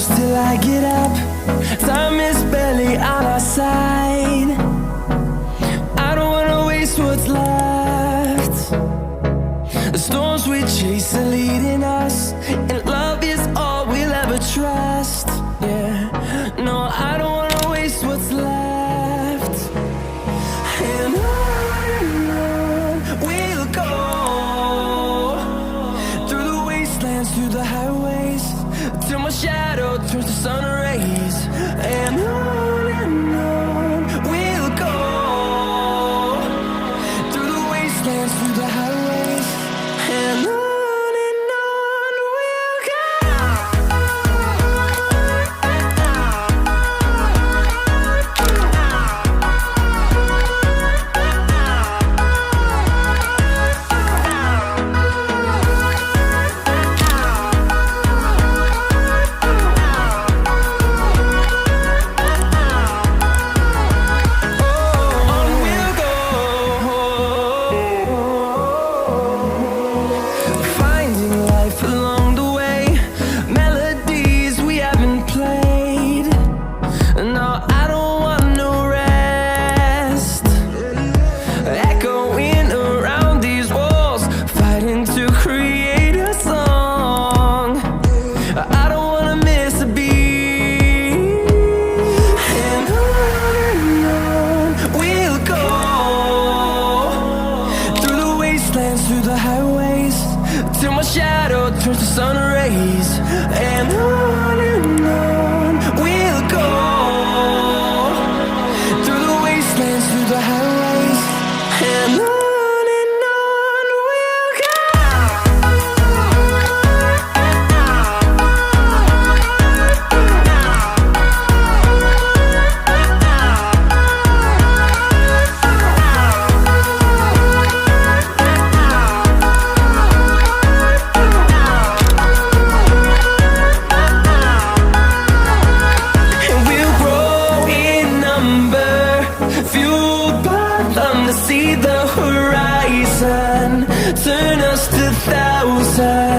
close till I get up. Time is barely on our side. I don't wanna waste what's left. The storms we chase are leading us, and love is all we'll ever trust. Yeah, no, I don't wanna waste what's left. And on we'll go, through the wastelands, through the highways, till my shadow turns to sun rays. And on we'll go, through the wastelands, through the highways, and on we'll go. Finding life along the way, melodies we haven't played. No, I don't want no rest. Echoing around these walls, fighting to create a song. I don't wanna miss a beat. And on we'll go, through the wastelands, through the highways, till my shadow turns to sun rays. And on we'll go, through the wastelands, through the highways, and on we'll go. And we'll grow in number, fueled by them to see the horizon, turn us to thousands.